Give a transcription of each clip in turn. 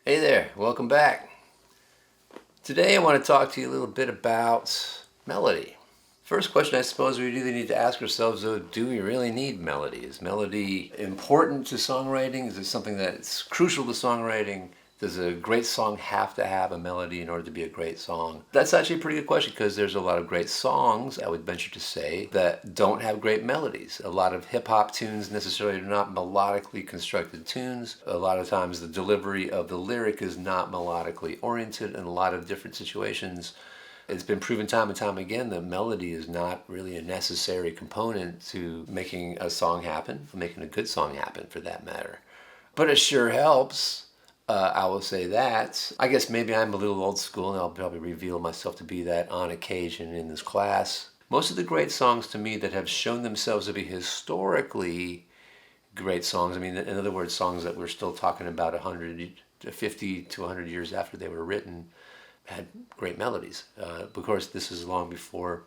Hey there, welcome back. Today I want to talk to you a little bit about melody. First question I suppose we really need to ask ourselves though, do we really need melody? Is melody important to songwriting? Is it something that's crucial to songwriting? Does a great song have to have a melody in order to be a great song? That's actually a pretty good question because there's a lot of great songs, I would venture to say, that don't have great melodies. A lot of hip-hop tunes necessarily are not melodically constructed tunes. A lot of times the delivery of the lyric is not melodically oriented in a lot of different situations. It's been proven time and time again that melody is not really a necessary component to making a song happen, making a good song happen for that matter. But it sure helps. I will say that. I guess maybe I'm a little old school and I'll probably reveal myself to be that on occasion in this class. Most of the great songs to me that have shown themselves to be historically great songs, I mean, in other words, songs that we're still talking about 150 to 100 years after they were written, had great melodies. Of course, this is long before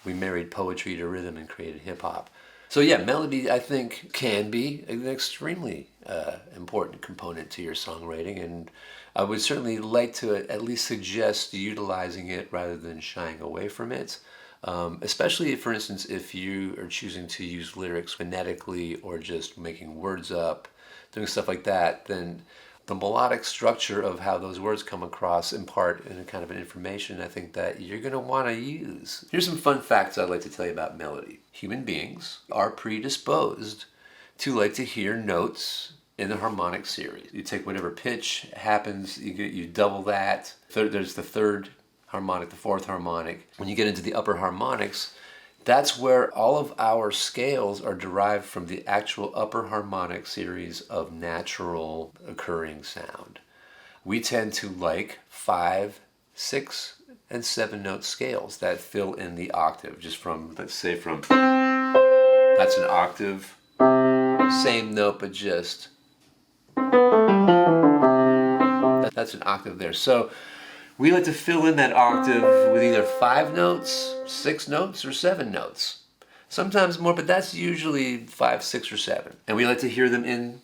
we married poetry to rhythm and created hip hop. So yeah, melody I think can be an extremely important component to your songwriting, and I would certainly like to at least suggest utilizing it rather than shying away from it. Especially, for instance, if you are choosing to use lyrics phonetically or just making words up, doing stuff like that, then the melodic structure of how those words come across impart in a kind of an information I think that you're going to want to use. Here's some fun facts I'd like to tell you about melody. Human beings are predisposed to like to hear notes in the harmonic series. You take whatever pitch happens, you double that. There's the third harmonic, the fourth harmonic. When you get into the upper harmonics, that's where all of our scales are derived from the actual upper harmonic series of natural occurring sound. We tend to like 5, 6, and 7 note scales that fill in the octave, just from, let's say from, that's an octave, same note, but just, that's an octave there. So we like to fill in that octave with either 5 notes, 6 notes, or 7 notes. Sometimes more, but that's usually 5, 6, or 7. And we like to hear them in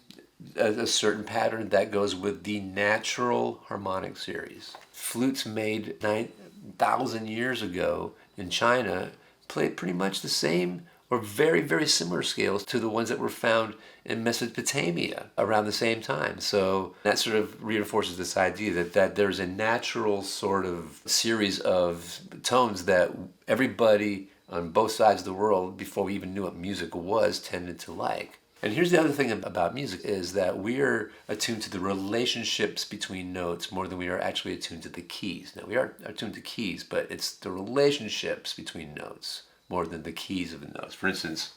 a certain pattern that goes with the natural harmonic series. Flutes made 9,000 years ago in China played pretty much the same or very, very similar scales to the ones that were found in Mesopotamia around the same time. So that sort of reinforces this idea that there's a natural sort of series of tones that everybody on both sides of the world, before we even knew what music was, tended to like. And here's the other thing about music is that we're attuned to the relationships between notes more than we are actually attuned to the keys. Now, we are attuned to keys, but it's the relationships between notes more than the keys of the notes. For instance,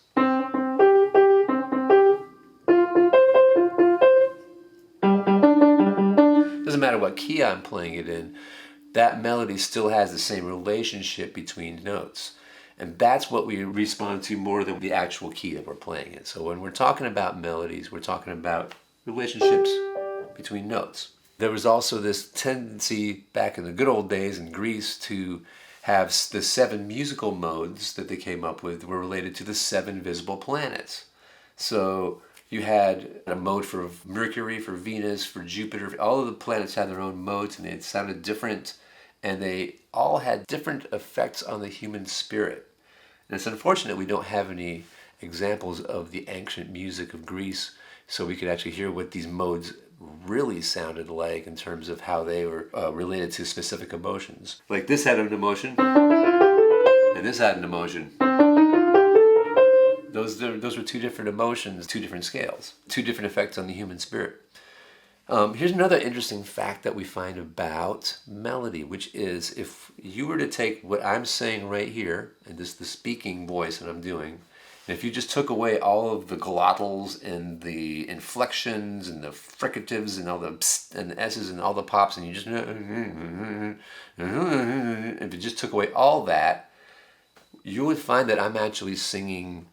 doesn't matter what key I'm playing it in, that melody still has the same relationship between notes. And that's what we respond to more than the actual key that we're playing in. So when we're talking about melodies, we're talking about relationships between notes. There was also this tendency back in the good old days in Greece to have the 7 musical modes that they came up with were related to the 7 visible planets. So you had a mode for Mercury, for Venus, for Jupiter. All of the planets had their own modes and they sounded different, and they all had different effects on the human spirit. And it's unfortunate we don't have any examples of the ancient music of Greece so we could actually hear what these modes really sounded like in terms of how they were related to specific emotions. Like this had an emotion, and this had an emotion. Those were 2 different emotions, 2 different scales, 2 different effects on the human spirit. Here's another interesting fact that we find about melody, which is if you were to take what I'm saying right here, and this is the speaking voice that I'm doing, and if you just took away all of the glottals and the inflections and the fricatives and all the psst and the s's and all the pops, and you just, if you just took away all that, you would find that I'm actually singing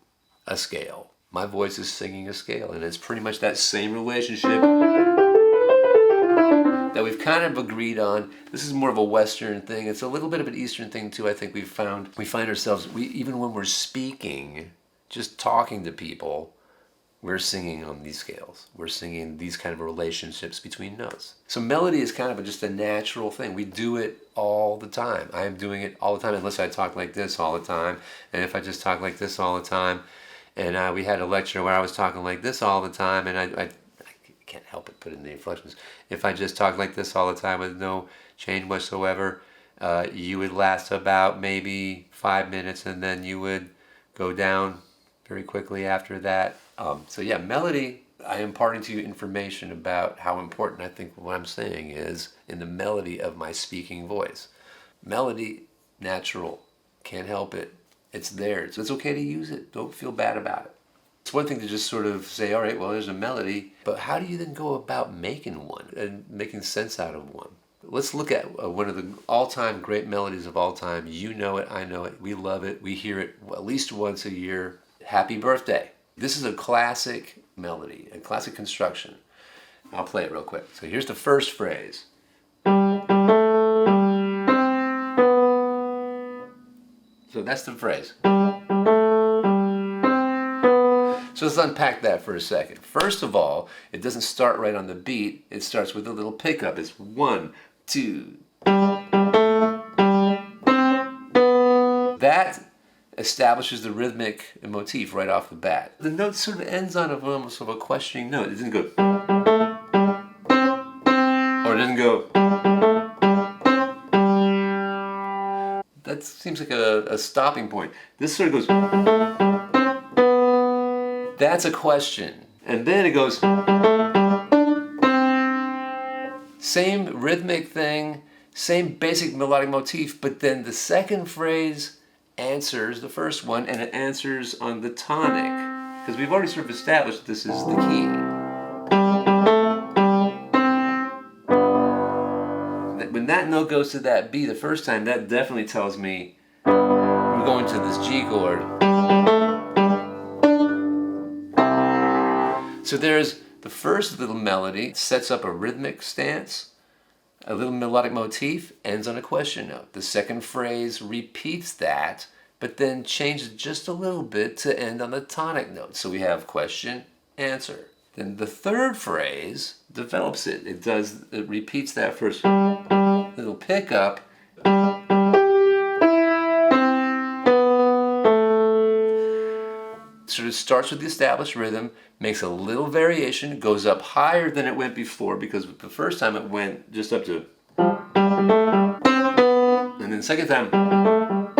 a scale. My voice is singing a scale, and it's pretty much that same relationship that we've kind of agreed on. This is more of a Western thing. It's a little bit of an Eastern thing too. I think we find ourselves, even when we're speaking, just talking to people, we're singing on these scales. We're singing these kind of relationships between notes. So melody is kind of just a natural thing. We do it all the time. I am doing it all the time, unless I talk like this all the time. And if I just talk like this all the time, and we had a lecture where I was talking like this all the time, and I can't help but put in the inflections. If I just talk like this all the time with no change whatsoever, you would last about maybe 5 minutes, and then you would go down very quickly after that. So yeah, melody, I am imparting to you information about how important I think what I'm saying is in the melody of my speaking voice. Melody, natural, can't help it. It's there. So it's okay to use it. Don't feel bad about it. It's one thing to just sort of say, all right, well, there's a melody, but how do you then go about making one and making sense out of one? Let's look at one of the all-time great melodies of all time. You know it, I know it, we love it, we hear it at least once a year. Happy Birthday. This is a classic melody, a classic construction. I'll play it real quick. So here's the first phrase. So that's the phrase. So let's unpack that for a second. First of all, it doesn't start right on the beat. It starts with a little pickup. It's 1, 2. That establishes the rhythmic motif right off the bat. The note sort of ends on almost of a questioning note. It doesn't go, or it doesn't go. That seems like a stopping point. This sort of goes. That's a question. And then it goes. Same rhythmic thing, same basic melodic motif, but then the second phrase answers the first one, and it answers on the tonic. Because we've already sort of established this is the key. When that note goes to that B the first time, that definitely tells me we're going to this G chord. So there's the first little melody, sets up a rhythmic stance, a little melodic motif, ends on a question note. The second phrase repeats that, but then changes just a little bit to end on the tonic note. So we have question, answer. Then the third phrase develops it. It repeats that first little pickup. Sort of starts with the established rhythm, makes a little variation, goes up higher than it went before, because the first time it went just up to, and then the second time a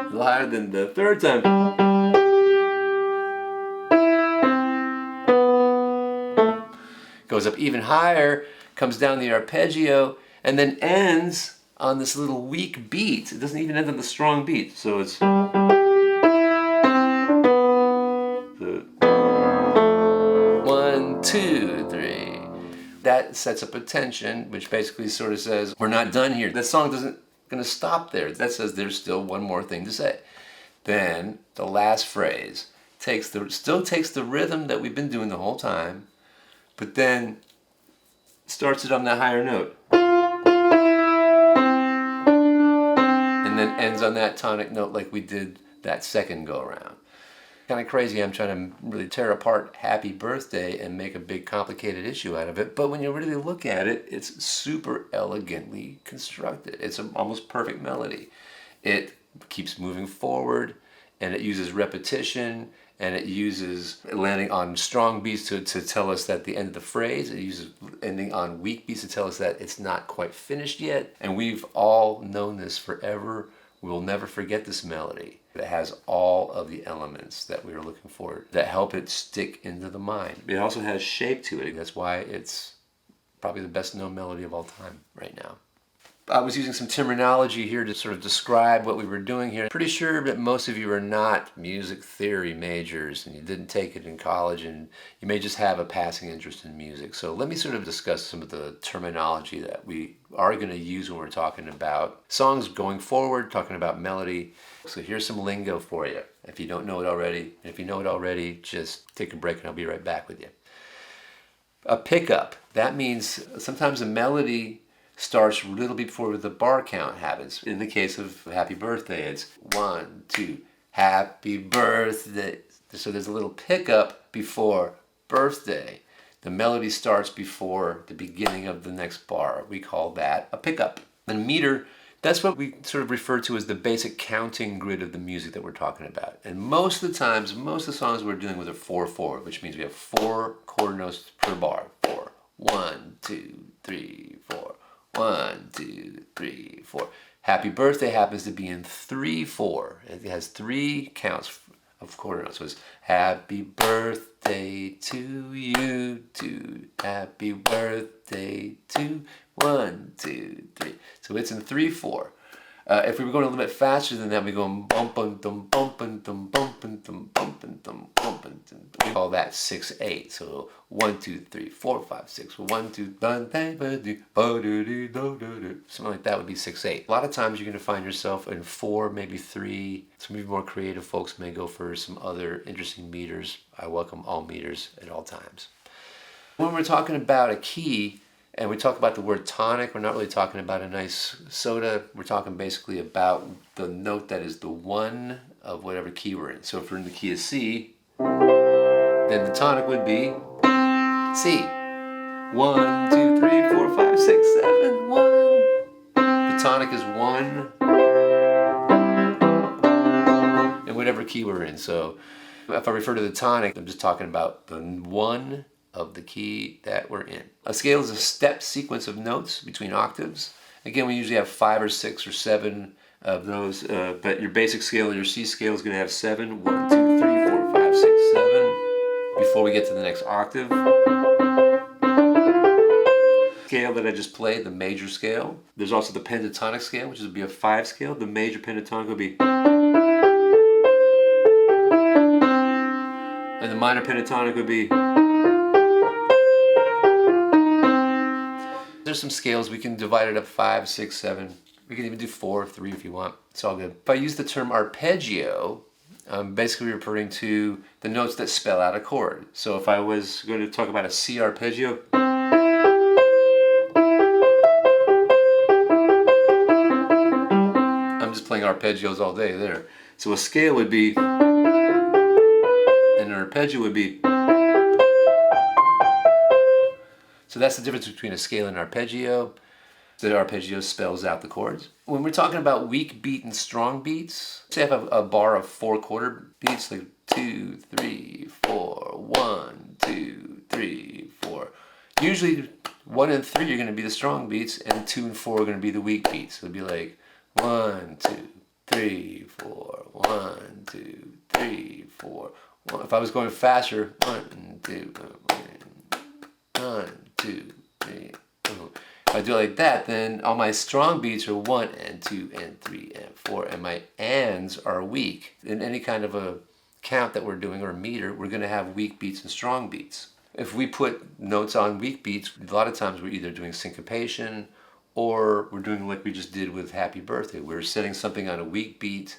little higher than the third time. Goes up even higher, comes down the arpeggio, and then ends on this little weak beat. It doesn't even end on the strong beat. So it's 1, 2, 3. That sets up a tension, which basically sort of says, we're not done here. That song isn't going to stop there. That says there's still one more thing to say. Then the last phrase still takes the rhythm that we've been doing the whole time, but then starts it on that higher note. And then ends on that tonic note like we did that second go around. Kind of crazy. I'm trying to really tear apart Happy Birthday and make a big complicated issue out of it. But when you really look at it, it's super elegantly constructed. It's an almost perfect melody. It keeps moving forward, and it uses repetition, and it uses landing on strong beats to tell us that the end of the phrase. It uses ending on weak beats to tell us that it's not quite finished yet. And we've all known this forever. We'll never forget this melody. It has all of the elements that we were looking for that help it stick into the mind. It also has shape to it. That's why it's probably the best known melody of all time right now. I was using some terminology here to sort of describe what we were doing here. Pretty sure that most of you are not music theory majors and you didn't take it in college, and you may just have a passing interest in music. So let me sort of discuss some of the terminology that we are going to use when we're talking about songs going forward, talking about melody. So here's some lingo for you. If you don't know it already, and if you know it already, just take a break and I'll be right back with you. A pickup, that means sometimes a melody starts a little before the bar count happens. In the case of Happy Birthday, it's 1, 2, Happy Birthday So there's a little pickup before birthday. The melody starts before the beginning of the next bar. We call that a pickup. And meter, that's what we sort of refer to as the basic counting grid of the music that we're talking about. And most of the times, most of the songs we're dealing with are 4/4, which means we have 4 quarter notes per bar. 4. 1, 2, 3, 4. 1, 2, 3, 4. Happy Birthday happens to be in 3/4. It has 3 counts of quarter notes. So it's happy birthday to you, to happy birthday to 1, 2, 3. So it's in 3/4. If we were going a little bit faster than that, we go bumpin' dum bumpin' dum bumpin' dum bumpin' dum bumpin' dum. We call that 6/8. So 1, 2, 3, 4, 5, 6. 1, 2, something like that would be 6/8. A lot of times you're going to find yourself in 4, maybe 3. Some of you more creative folks may go for some other interesting meters. I welcome all meters at all times. When we're talking about a key, and we talk about the word tonic, we're not really talking about a nice soda. We're talking basically about the note that is the 1 of whatever key we're in. So if we're in the key of C, then the tonic would be C. 1, 2, 3, 4, 5, 6, 7, 1. The tonic is 1 in whatever key we're in. So if I refer to the tonic, I'm just talking about the 1 of the key that we're in. A scale is a step sequence of notes between octaves. Again, we usually have 5 or 6 or 7 of those, but your basic scale, your C scale, is going to have 7. 1, 2, 3, 4, 5, 6, 7 before we get to the next octave. Scale that I just played, the major scale. There's also the pentatonic scale, which would be a 5 scale. The major pentatonic would be, and the minor pentatonic would be. There's some scales, we can divide it up 5, 6, 7. We can even do 4, 3 if you want. It's all good. If I use the term arpeggio, I'm basically referring to the notes that spell out a chord. So if I was going to talk about a C arpeggio, I'm just playing arpeggios all day there. So a scale would be, and an arpeggio would be. So that's the difference between a scale and an arpeggio. The arpeggio spells out the chords. When we're talking about weak beat and strong beats, say I have a bar of 4 quarter beats, like 2, 3, 4, 1, 2, 3, 4. Usually 1 and 3 are going to be the strong beats, and 2 and 4 are going to be the weak beats. It'll be like 1, 2, 3, 4, 1, 2, 3, 4. If I was going faster, 1, 2, 1, 2, 3. If I do it like that, then all my strong beats are 1 and 2 and 3 and 4, and my ands are weak. In any kind of a count that we're doing or a meter, we're going to have weak beats and strong beats. If we put notes on weak beats, a lot of times we're either doing syncopation or we're doing like we just did with Happy Birthday. We're setting something on a weak beat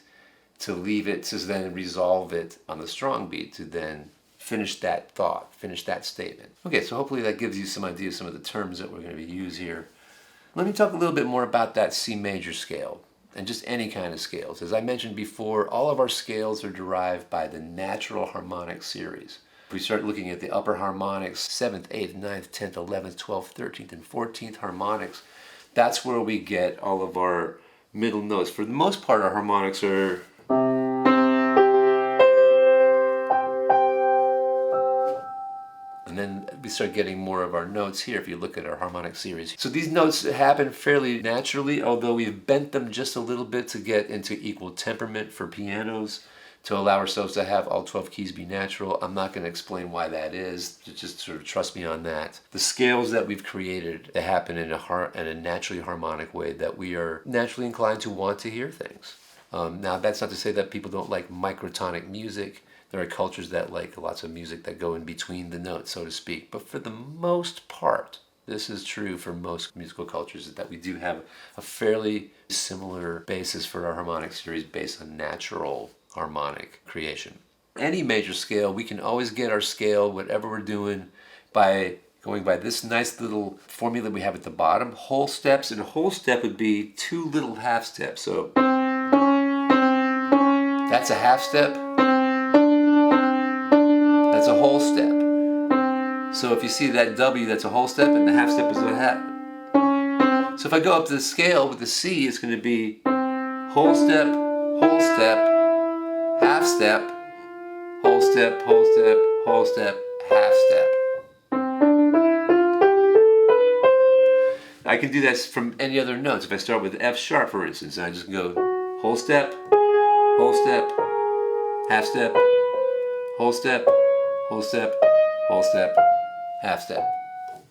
to leave it, to then resolve it on the strong beat, to then finish that thought, finish that statement. Okay, so hopefully that gives you some idea of some of the terms that we're going to use here. Let me talk a little bit more about that C major scale, and just any kind of scales. As I mentioned before, all of our scales are derived by the natural harmonic series. If we start looking at the upper harmonics, 7th, 8th, 9th, 10th, 11th, 12th, 13th, and 14th harmonics, that's where we get all of our middle notes. For the most part, our harmonics are. And then we start getting more of our notes here if you look at our harmonic series. So these notes happen fairly naturally, although we've bent them just a little bit to get into equal temperament for pianos, to allow ourselves to have all 12 keys be natural. I'm not going to explain why that is. Just sort of trust me on that. The scales that we've created, they happen in a naturally harmonic way that we are naturally inclined to want to hear things. Now, that's not to say that people don't like microtonic music. There are cultures that like lots of music that go in between the notes, so to speak. But for the most part, this is true for most musical cultures, is that we do have a fairly similar basis for our harmonic series based on natural harmonic creation. Any major scale, we can always get our scale, whatever we're doing, by going by this nice little formula we have at the bottom, whole steps, and a whole step would be 2 little half steps. So that's a half step. whole step. So if you see that W, that's a whole step, and the half step is a half. So if I go up to the scale with the C, it's going to be whole step, half step, whole step, whole step, whole step, half step. I can do that from any other notes. If I start with F sharp, for instance, and I just go whole step, half step, whole step, whole step, whole step, half step.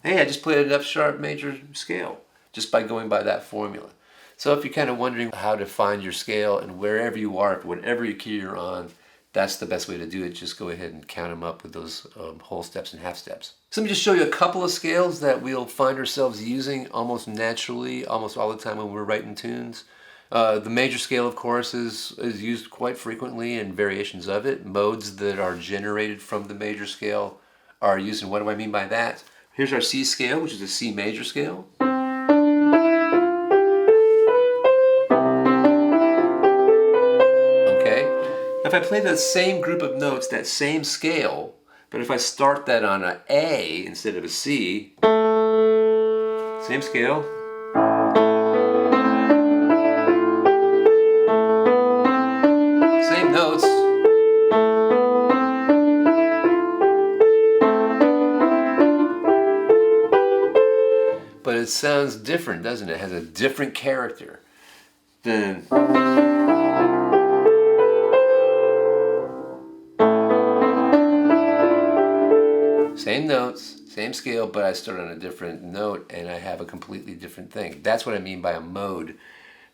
Hey, I just played an F sharp major scale just by going by that formula. So if you're kind of wondering how to find your scale, and wherever you are, whatever key you're on, that's the best way to do it. Just go ahead and count them up with those whole steps and half steps. So let me just show you a couple of scales that we'll find ourselves using almost naturally, almost all the time when we're writing tunes. The major scale, of course, is used quite frequently, and variations of it. Modes that are generated from the major scale are used. And what do I mean by that? Here's our C scale, which is a C major scale. If I play the same group of notes, that same scale, but if I start that on an A instead of a C, same scale, same notes, but it sounds different, doesn't it? It has a different character than... Same notes, same scale, but I start on a different note and I have a completely different thing. That's what I mean by a mode.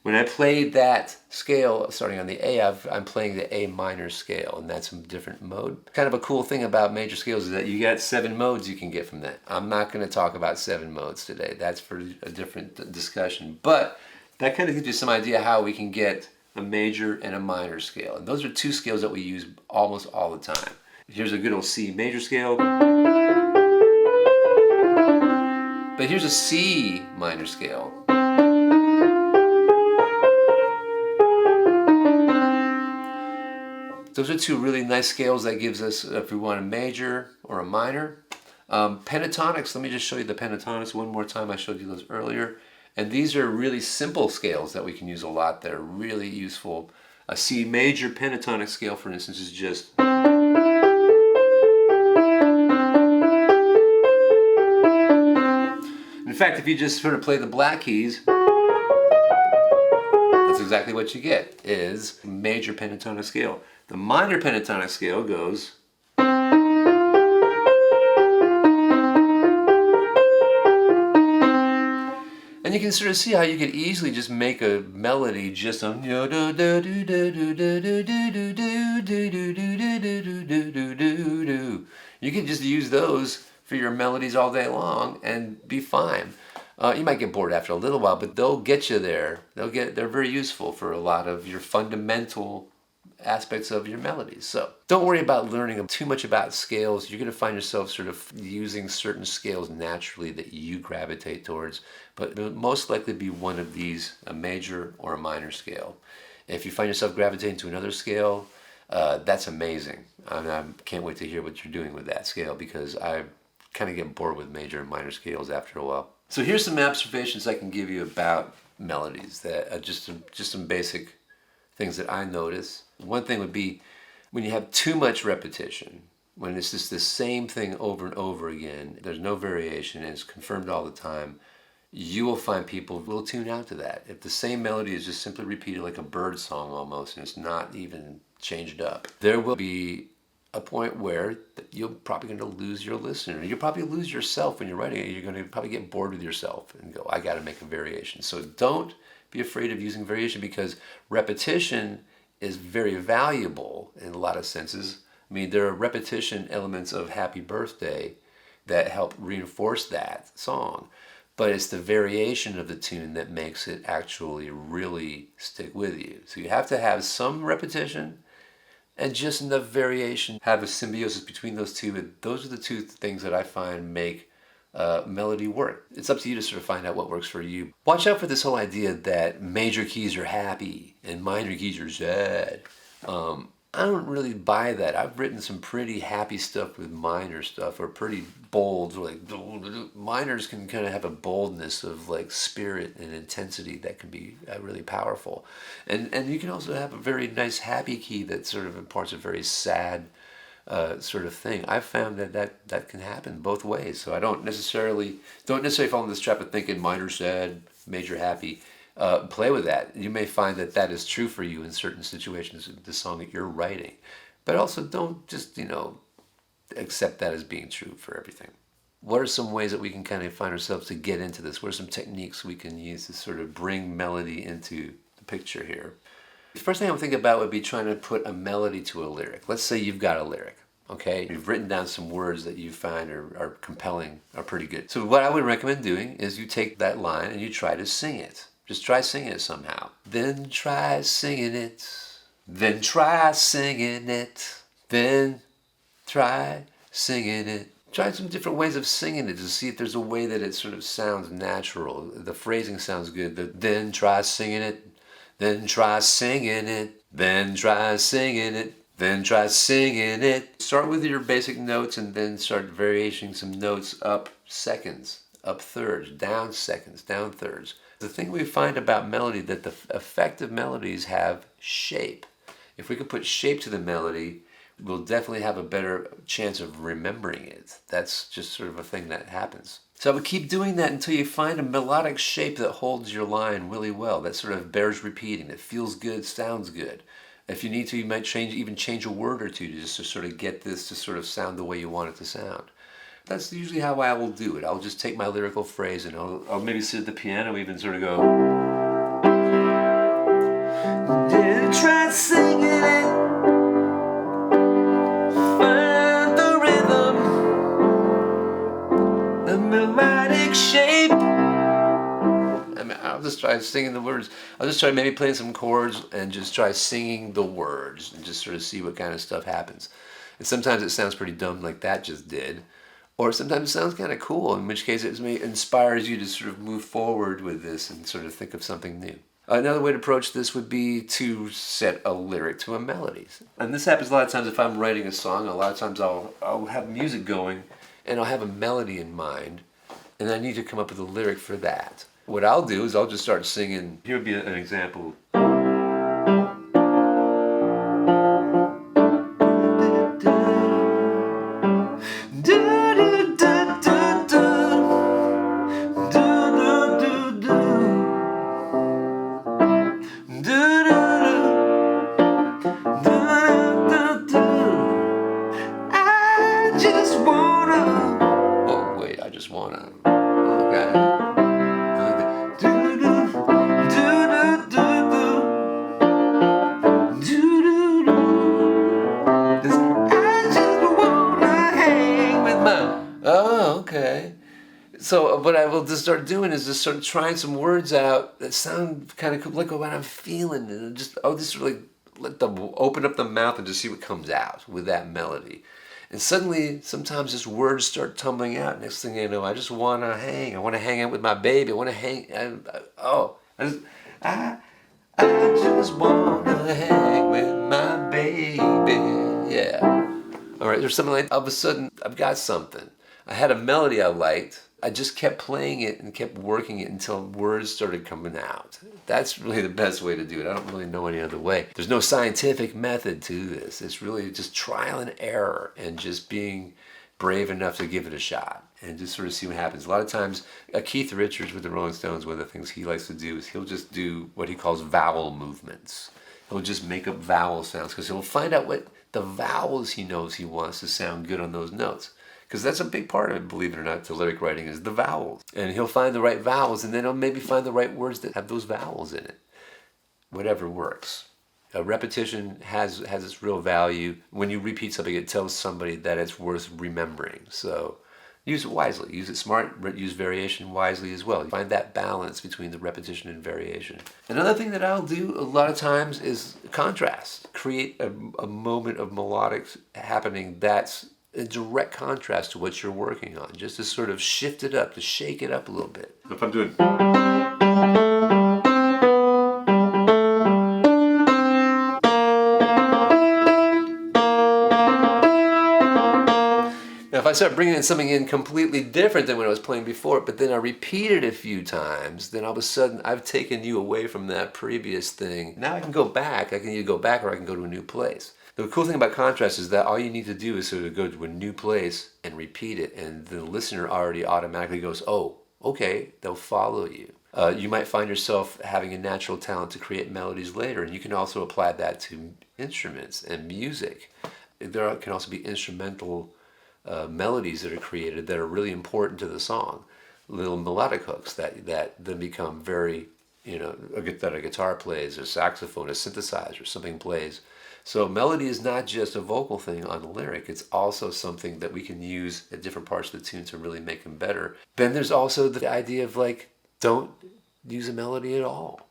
When I played that scale starting on the A, I'm playing the A minor scale, and that's a different mode. Kind of a cool thing about major scales is that you got 7 modes you can get from that. I'm not going to talk about 7 modes today. That's for a different discussion. But that kind of gives you some idea how we can get a major and a minor scale. And those are 2 scales that we use almost all the time. Here's a good old C major scale. But here's a C minor scale. Those are 2 really nice scales that gives us, if we want a major or a minor. Pentatonics, let me just show you the pentatonics one more time. I showed you those earlier. And these are really simple scales that we can use a lot that are really useful. A C major pentatonic scale, for instance, is just... In fact, if you just sort of play the black keys, that's exactly what you get, is major pentatonic scale. The minor pentatonic scale goes... And you can sort of see how you could easily just make a melody just on... You can just use those for your melodies all day long and be fine. You might get bored after a little while, but they'll get you there. They're very useful for a lot of your fundamental aspects of your melodies. So don't worry about learning too much about scales. You're going to find yourself sort of using certain scales naturally that you gravitate towards, but it'll most likely be one of these, a major or a minor scale. If you find yourself gravitating to another scale, that's amazing. I can't wait to hear what you're doing with that scale, because I kind of get bored with major and minor scales after a while. So here's some observations I can give you about melodies, that are just some basic things that I notice. One thing would be when you have too much repetition, when it's just the same thing over and over again, there's no variation and it's confirmed all the time, you will find people will tune out to that. If the same melody is just simply repeated like a bird song almost, and it's not even changed up, there will be a point where you're probably going to lose your listener. You'll probably lose yourself when you're writing it. You're going to probably get bored with yourself and go, I got to make a variation. So don't be afraid of using variation, because repetition is very valuable in a lot of senses. I mean, there are repetition elements of Happy Birthday that help reinforce that song, but it's the variation of the tune that makes it actually really stick with you. So you have to have some repetition and just enough variation, have a symbiosis between those two. And those are the 2 things that I find make melody work. It's up to you to sort of find out what works for you. Watch out for this whole idea that major keys are happy and minor keys are sad. I don't really buy that. I've written some pretty happy stuff with minor stuff, or pretty bold, like minors can kind of have a boldness of like spirit and intensity that can be really powerful. And you can also have a very nice happy key that sort of imparts a very sad sort of thing. I've found that can happen both ways. So I don't necessarily fall into this trap of thinking minor sad, major happy. Play with that. You may find that is true for you in certain situations of the song that you're writing, but also don't just accept that as being true for everything. What are some ways that we can kind of find ourselves to get into this? What are some techniques we can use to sort of bring melody into the picture here? The first thing I would think about would be trying to put a melody to a lyric. Let's say you've got a lyric. Okay, you've written down some words that you find are compelling, are pretty good. So what I would recommend doing is you take that line and you try to sing it. Just try singing it somehow. Then try singing it. Then try singing it. Then try singing it. Try some different ways of singing it to see if there's a way that it sort of sounds natural. The phrasing sounds good. Then try singing it. Then try singing it. Then try singing it. Then try singing it. Start with your basic notes and then start variating some notes up seconds, up thirds, down seconds, down thirds. The thing we find about melody, that the effective melodies have shape. If we can put shape to the melody, we'll definitely have a better chance of remembering it. That's just sort of a thing that happens. So I would keep doing that until you find a melodic shape that holds your line really well, that sort of bears repeating, that feels good, sounds good. If you need to, you might change a word or two just to sort of get this to sort of sound the way you want it to sound. That's usually how I will do it. I'll just take my lyrical phrase and I'll maybe sit at the piano even sort of go. Then try singing it. Find the rhythm, the melodic shape. I'll just try singing the words. I'll just try maybe playing some chords and just try singing the words and just sort of see what kind of stuff happens. And sometimes it sounds pretty dumb like that just did. Or sometimes it sounds kind of cool, in which case it inspires you to sort of move forward with this and sort of think of something new. Another way to approach this would be to set a lyric to a melody. And this happens a lot of times if I'm writing a song. A lot of times I'll have music going and I'll have a melody in mind and I need to come up with a lyric for that. What I'll do is I'll just start singing. Here would be an example. So what I will just start doing is just start trying some words out that sound kind of cool, like what I'm feeling, and I'll just really let them open up the mouth and just see what comes out with that melody. And suddenly, sometimes just words start tumbling out. Next thing you know, I just want to hang. I want to hang out with my baby. I want to hang. I just want to hang with my baby. Yeah. All right. There's something like, all of a sudden, I've got something. I had a melody I liked. I just kept playing it and kept working it until words started coming out. That's really the best way to do it. I don't really know any other way. There's no scientific method to this. It's really just trial and error and just being brave enough to give it a shot and just sort of see what happens. A lot of times, Keith Richards with the Rolling Stones, one of the things he likes to do is he'll just do what he calls vowel movements. He'll just make up vowel sounds because he'll find out what the vowels he knows he wants to sound good on those notes. Because that's a big part of it, believe it or not, to lyric writing is the vowels. And he'll find the right vowels, and then he'll maybe find the right words that have those vowels in it. Whatever works. Repetition has its real value. When you repeat something, it tells somebody that it's worth remembering. So use it wisely. Use it smart. Use variation wisely as well. Find that balance between the repetition and variation. Another thing that I'll do a lot of times is contrast. Create a moment of melodic happening that's in direct contrast to what you're working on, just to sort of shift it up, to shake it up a little bit. If I'm doing... I start bringing in something in completely different than what I was playing before, but then I repeat it a few times, then all of a sudden I've taken you away from that previous thing. Now I can go back. I can either go back or I can go to a new place. The cool thing about contrast is that all you need to do is sort of go to a new place and repeat it, and the listener already automatically goes, oh, okay, they'll follow you. You might find yourself having a natural talent to create melodies later, and you can also apply that to instruments and music. There can also be instrumental melodies that are created that are really important to the song. Little melodic hooks that then become very, that a guitar plays, or saxophone, a synthesizer, something plays. So melody is not just a vocal thing on the lyric, it's also something that we can use at different parts of the tune to really make them better. Then there's also the idea of don't use a melody at all.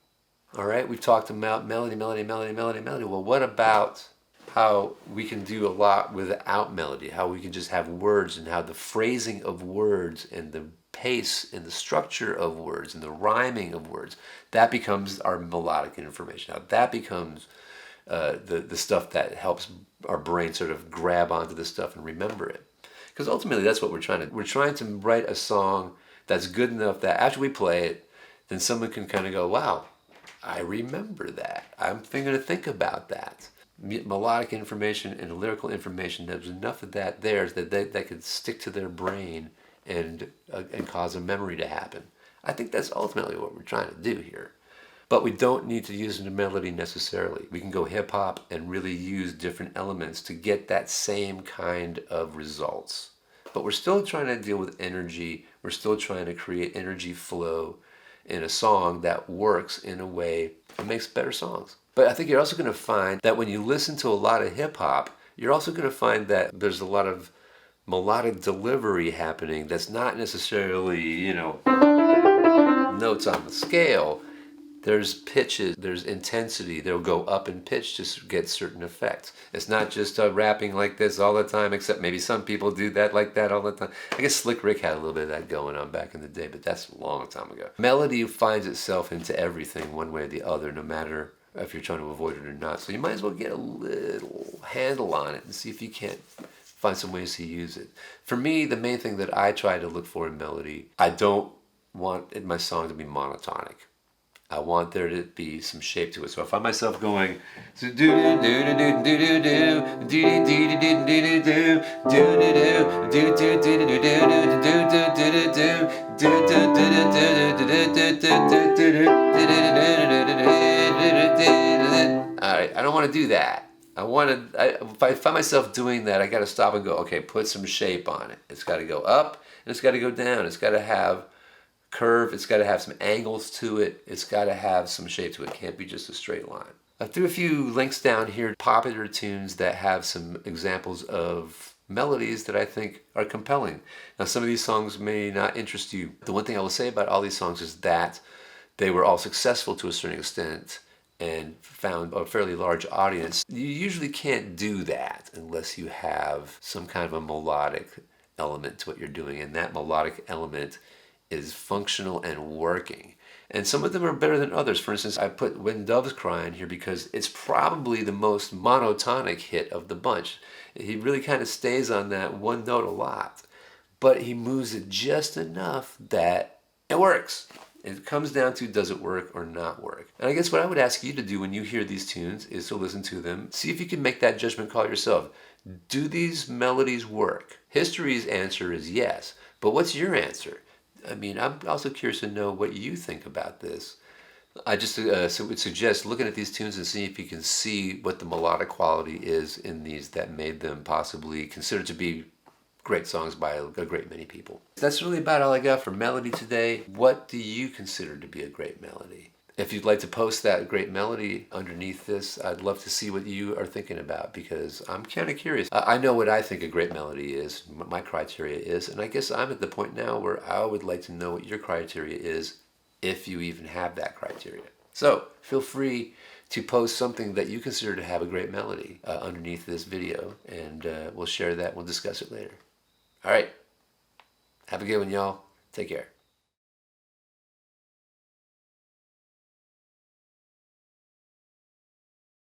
All right, we've talked about melody. Well, what about how we can do a lot without melody, how we can just have words, and how the phrasing of words and the pace and the structure of words and the rhyming of words, that becomes our melodic information. Now that becomes the stuff that helps our brain sort of grab onto this stuff and remember it. Because ultimately that's what we're trying to do. We're trying to write a song that's good enough that after we play it, then someone can kind of go, wow, I remember that. I'm going to think about that. Melodic information and lyrical information, there's enough of that there that could stick to their brain and cause a memory to happen. I think that's ultimately what we're trying to do here. But we don't need to use a melody necessarily. We can go hip hop and really use different elements to get that same kind of results. But we're still trying to deal with energy. We're still trying to create energy flow in a song that works in a way that makes better songs. But I think you're also going to find that when you listen to a lot of hip hop, you're also going to find that there's a lot of melodic delivery happening that's not necessarily, notes on the scale. There's pitches, there's intensity. They'll go up in pitch to get certain effects. It's not just rapping like this all the time, except maybe some people do that like that all the time. I guess Slick Rick had a little bit of that going on back in the day, but that's a long time ago. Melody finds itself into everything one way or the other, no matter if you're trying to avoid it or not. So you might as well get a little handle on it and see if you can't find some ways to use it. For me, the main thing that I try to look for in melody, I don't want my song to be monotonic. I want there to be some shape to it. So I find myself going do do do do do do do do do do do do. All right, I don't want to do that. If I find myself doing that, I got to stop and go, okay, put some shape on it. It's got to go up and it's got to go down. It's got to have curve, it's got to have some angles to it, it's got to have some shape to it. It can't be just a straight line. I threw a few links down here, popular tunes that have some examples of melodies that I think are compelling. Now some of these songs may not interest you. The one thing I will say about all these songs is that they were all successful to a certain extent and found a fairly large audience. You usually can't do that unless you have some kind of a melodic element to what you're doing, and that melodic element is functional and working. And some of them are better than others. For instance, I put When Doves Cry in here because it's probably the most monotonic hit of the bunch. He really kind of stays on that one note a lot, but he moves it just enough that it works. It comes down to, does it work or not work? And I guess what I would ask you to do when you hear these tunes is to listen to them, see if you can make that judgment call yourself. Do these melodies work? History's answer is yes, but what's your answer? I mean, I'm also curious to know what you think about this. I just would suggest looking at these tunes and seeing if you can see what the melodic quality is in these that made them possibly considered to be great songs by a great many people. That's really about all I got for melody today. What do you consider to be a great melody? If you'd like to post that great melody underneath this, I'd love to see what you are thinking about because I'm kind of curious. I know what I think a great melody is, what my criteria is, and I guess I'm at the point now where I would like to know what your criteria is, if you even have that criteria. So feel free to post something that you consider to have a great melody underneath this video, and we'll share that. We'll discuss it later. All right. Have a good one, y'all. Take care.